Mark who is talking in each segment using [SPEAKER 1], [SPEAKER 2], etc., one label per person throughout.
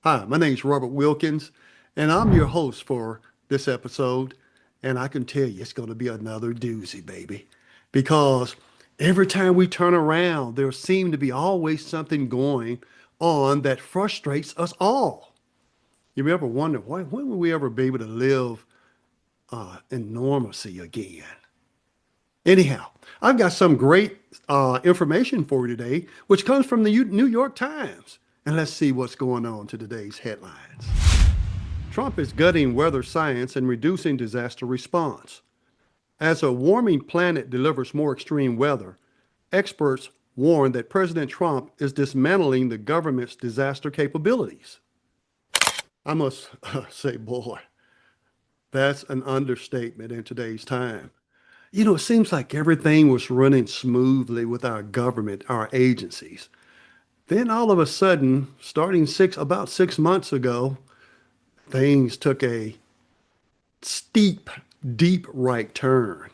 [SPEAKER 1] Hi, my name is Robert Wilkins, and I'm your host for this episode. And I can tell you it's going to be another doozy, baby, because every time we turn around, there seems to be always something going on that frustrates us all. You ever wonder when will we ever be able to live in normalcy again? Anyhow, I've got some great information for you today, which comes from the New York Times. And let's see what's going on to today's headlines. Trump is gutting weather science and reducing disaster response. As a warming planet delivers more extreme weather, experts warn that President Trump is dismantling the government's disaster capabilities. I must say, boy, that's an understatement in today's time. It seems like everything was running smoothly with our government, our agencies. Then all of a sudden, starting about 6 months ago, things took a steep, deep right turn,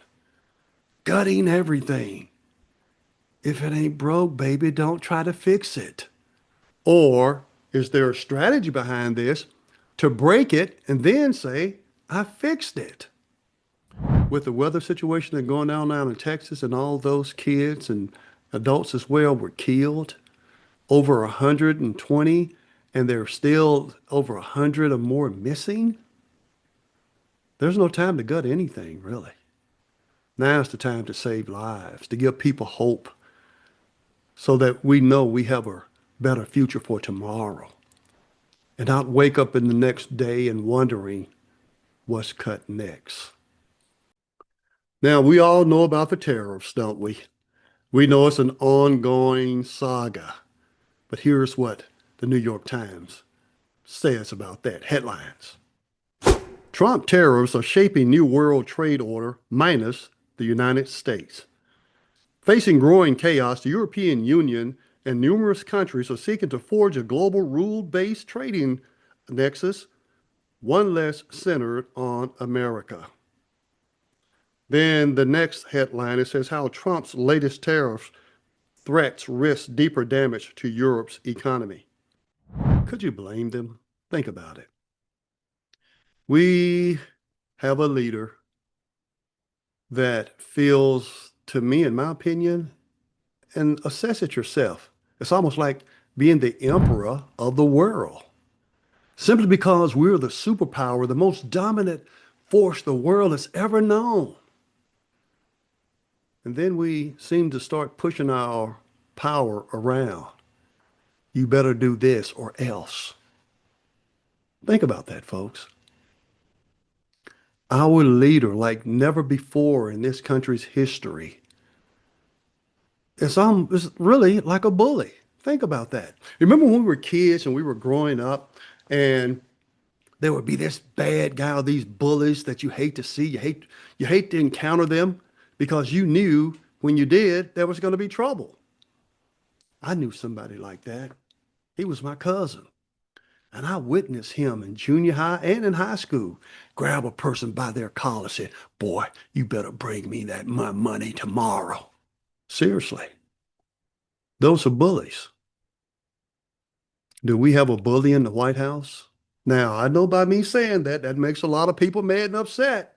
[SPEAKER 1] gutting everything. If it ain't broke, baby, don't try to fix it. Or is there a strategy behind this to break it and then say, I fixed it? With the weather situation that's going down now in Texas and all those kids and adults as well were killed, over 120, and there's still over 100 or more missing, there's no time to gut anything, really. Now's the time to save lives, to give people hope so that we know we have a better future for tomorrow and not wake up in the next day and wondering what's cut next. Now, we all know about the tariffs, don't we? We know it's an ongoing saga. But here's what the New York Times says about that. Headlines. Trump tariffs are shaping new world trade order minus the United States. Facing growing chaos, the European Union and numerous countries are seeking to forge a global rule-based trading nexus, one less centered on America. Then the next headline, it says how Trump's latest tariff threats risk deeper damage to Europe's economy. Could you blame them? Think about it. We have a leader that feels, to me, in my opinion, and assess it yourself. It's almost like being the emperor of the world. Simply because we're the superpower, the most dominant force the world has ever known. And then we seem to start pushing our power around. You better do this or else. Think about that, folks. Our leader, like never before in this country's history, it's really like a bully. Think about that. Remember when we were kids and we were growing up and there would be this bad guy or these bullies that you hate to see. You hate to encounter them because you knew when you did there was going to be trouble. I knew somebody like that. He was my cousin. And I witnessed him in junior high and in high school grab a person by their collar and say, boy, you better bring me my money tomorrow. Seriously. Those are bullies. Do we have a bully in the White House? Now, I know by me saying that, that makes a lot of people mad and upset.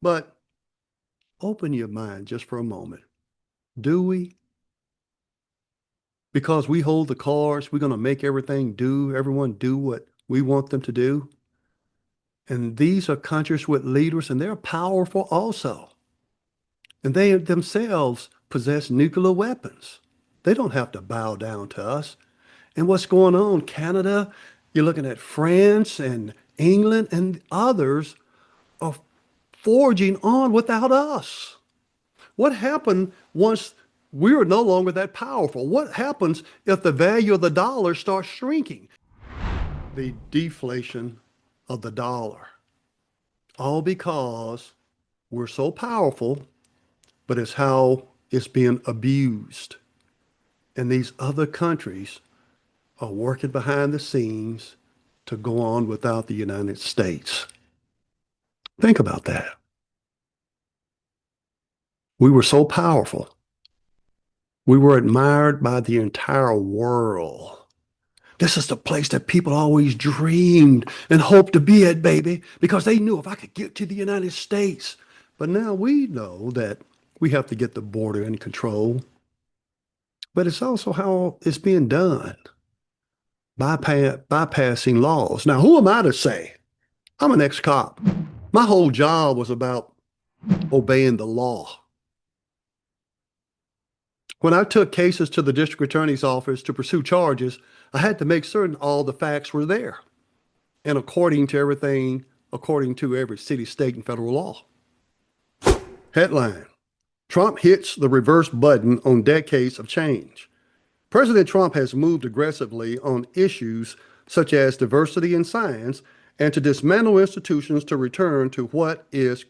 [SPEAKER 1] But open your mind just for a moment. Do we? Because we hold the cards, we're going to make everyone do what we want them to do. And these are countries with leaders, and they're powerful also. And they themselves possess nuclear weapons. They don't have to bow down to us. And what's going on? Canada, you're looking at France and England and others are forging on without us. What happened once we are no longer that powerful? What happens if the value of the dollar starts shrinking? The deflation of the dollar. All because we're so powerful, but it's how it's being abused. And these other countries are working behind the scenes to go on without the United States. Think about that. We were so powerful. We were admired by the entire world. This is the place that people always dreamed and hoped to be at, baby, because they knew if I could get to the United States. But now we know that we have to get the border in control. But it's also how it's being done, bypassing laws. Now, who am I to say? I'm an ex-cop. My whole job was about obeying the law. When I took cases to the district attorney's office to pursue charges, I had to make certain all the facts were there and according to every city, state, and federal law. Headline: Trump hits the reverse button on decades of change. President Trump has moved aggressively on issues such as diversity in science and to dismantle institutions to return to what is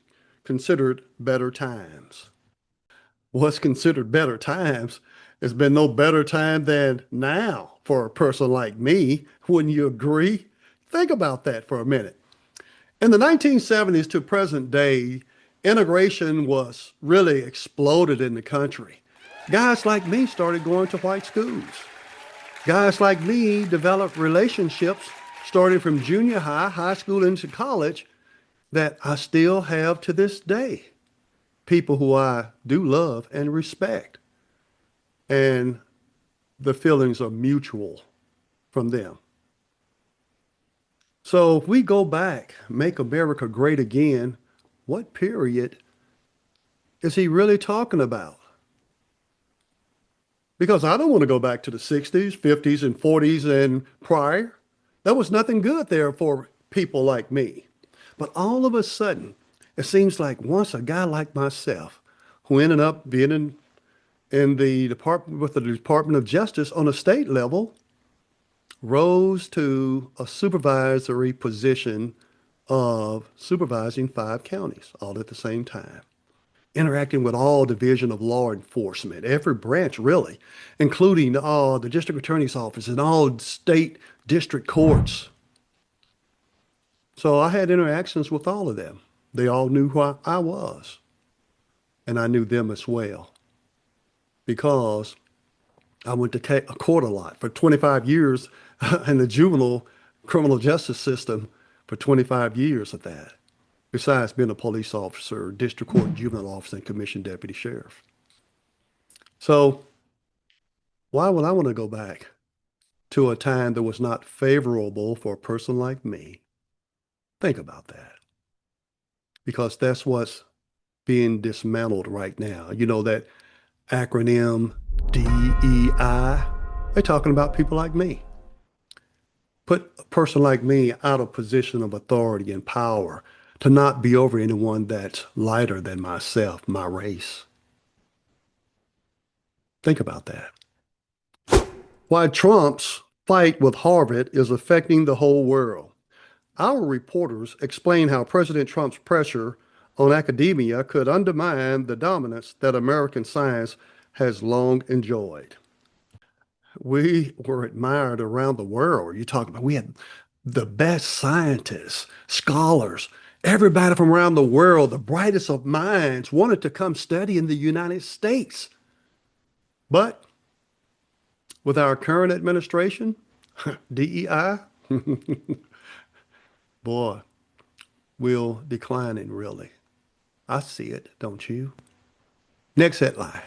[SPEAKER 1] considered better times. What's considered better times has been no better time than now for a person like me. Wouldn't you agree? Think about that for a minute. In the 1970s to present day, integration was really exploded in the country. Guys like me started going to white schools. Guys like me developed relationships starting from junior high, high school into college that I still have to this day. People who I do love and respect. And the feelings are mutual from them. So if we go back, make America great again, what period is he really talking about? Because I don't want to go back to the 60s, 50s, and 40s and prior. There was nothing good there for people like me. But all of a sudden, it seems like once a guy like myself, who ended up being in the department with the Department of Justice on a state level, rose to a supervisory position of supervising 5 counties all at the same time, interacting with all division of law enforcement, every branch really, including the district attorney's office and all state district courts. So I had interactions with all of them. They all knew who I was, and I knew them as well because I went to court a lot for 25 years in the juvenile criminal justice system for 25 years of that, besides being a police officer, district court juvenile officer, and commissioned deputy sheriff. So why would I want to go back to a time that was not favorable for a person like me? Think about that. Because that's what's being dismantled right now. You know, that acronym DEI, they're talking about people like me. Put a person like me out of position of authority and power to not be over anyone that's lighter than myself, my race. Think about that. Why Trump's fight with Harvard is affecting the whole world. Our reporters explain how President Trump's pressure on academia could undermine the dominance that American science has long enjoyed. We were admired around the world. You talk about we had the best scientists, scholars, everybody from around the world, the brightest of minds wanted to come study in the United States. But with our current administration, DEI, boy, we're declining really. I see it, don't you? Next headline.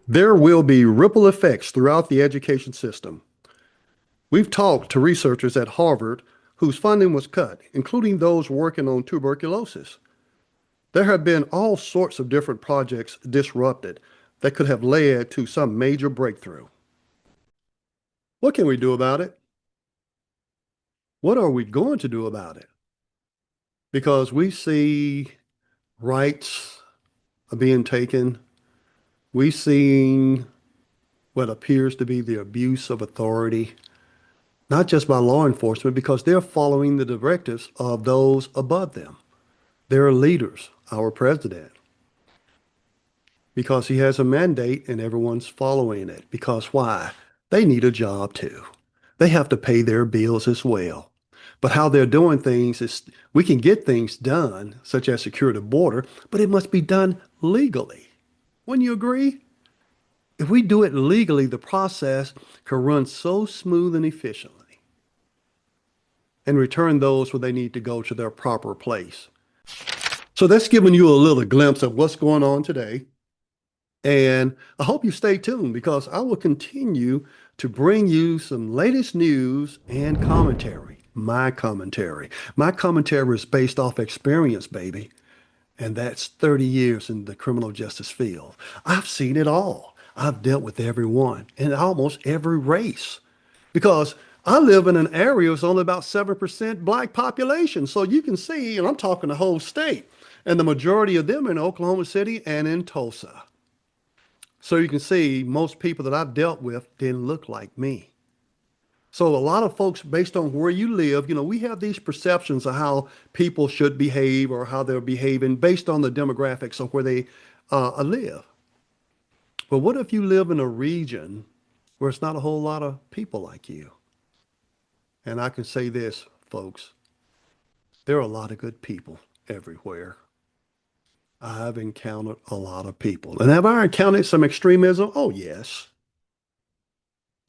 [SPEAKER 1] There will be ripple effects throughout the education system. We've talked to researchers at Harvard whose funding was cut, including those working on tuberculosis. There have been all sorts of different projects disrupted that could have led to some major breakthrough. What can we do about it? What are we going to do about it? Because we see rights are being taken. We see what appears to be the abuse of authority, not just by law enforcement, because they're following the directives of those above them. They're leaders, our president, because he has a mandate and everyone's following it. Because why? They need a job too. They have to pay their bills as well. But how they're doing things is we can get things done, such as secure the border, but it must be done legally. Wouldn't you agree? if we do it legally, the process can run so smooth and efficiently and return those where they need to go to their proper place. So that's giving you a little glimpse of what's going on today. And I hope you stay tuned because I will continue to bring you some latest news and commentary. My commentary. My commentary is based off experience, baby. And that's 30 years in the criminal justice field. I've seen it all. I've dealt with everyone in almost every race because I live in an area that's only about 7% black population. So you can see, and I'm talking the whole state, and the majority of them are in Oklahoma City and in Tulsa. So you can see most people that I've dealt with didn't look like me. So a lot of folks, based on where you live, we have these perceptions of how people should behave or how they're behaving based on the demographics of where they live. But what if you live in a region where it's not a whole lot of people like you? And I can say this, folks, there are a lot of good people everywhere. I've encountered a lot of people. And have I encountered some extremism? Oh, yes.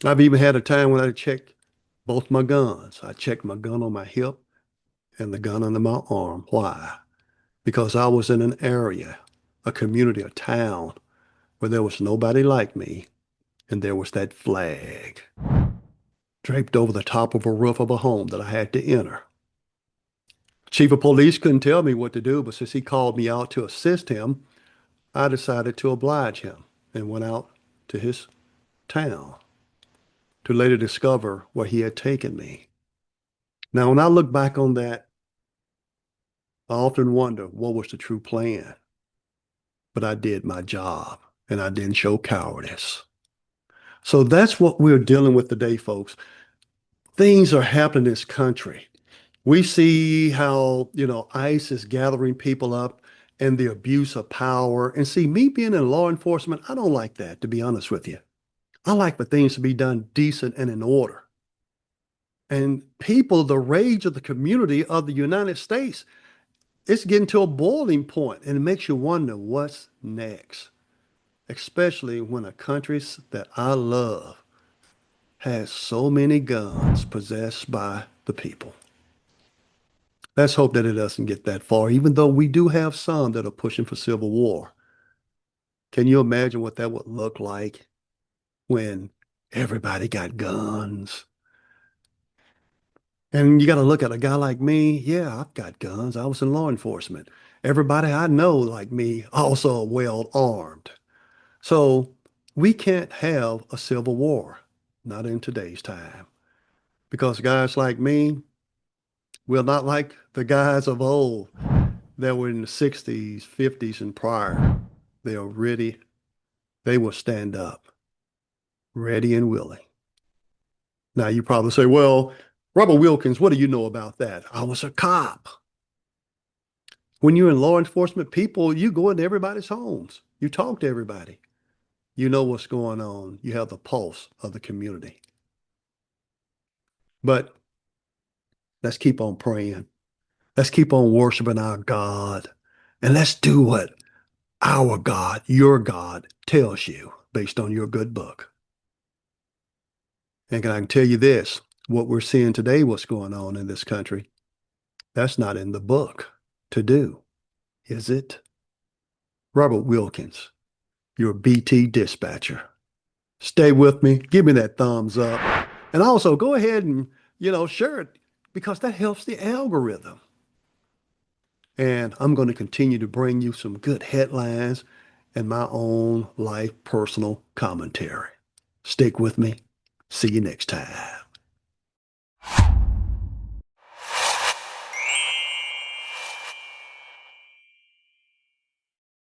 [SPEAKER 1] I've even had a time when I checked both my guns. I checked my gun on my hip and the gun under my arm. Why? Because I was in an area, a community, a town where there was nobody like me, and there was that flag draped over the top of a roof of a home that I had to enter. Chief of police couldn't tell me what to do, but since he called me out to assist him, I decided to oblige him and went out to his town to later discover where he had taken me. Now, when I look back on that, I often wonder what was the true plan. But I did my job and I didn't show cowardice. So that's what we're dealing with today, folks. Things are happening in this country. We see how, ICE is gathering people up and the abuse of power. And see, me being in law enforcement, I don't like that, to be honest with you. I like for things to be done decent and in order. And people, the rage of the community of the United States, it's getting to a boiling point, and it makes you wonder what's next, especially when a country that I love has so many guns possessed by the people. Let's hope that it doesn't get that far, even though we do have some that are pushing for civil war. Can you imagine what that would look like when everybody got guns? And you got to look at a guy like me. Yeah, I've got guns. I was in law enforcement. Everybody I know like me also well armed. So we can't have a civil war, not in today's time, because guys like me, we're not like the guys of old that were in the 60s, 50s, and prior. They are ready. They will stand up, ready and willing. Now, you probably say, well, Robert Wilkins, what do you know about that? I was a cop. When you're in law enforcement, people, you go into everybody's homes. You talk to everybody. You know what's going on. You have the pulse of the community. But let's keep on praying. Let's keep on worshiping our God. And let's do what our God, your God, tells you based on your good book. And I can tell you this, what we're seeing today, what's going on in this country, that's not in the book to do, is it? Robert Wilkins, your BT dispatcher. Stay with me. Give me that thumbs up. And also go ahead and, share it because that helps the algorithm. And I'm going to continue to bring you some good headlines and my own life personal commentary. Stick with me. See you next time.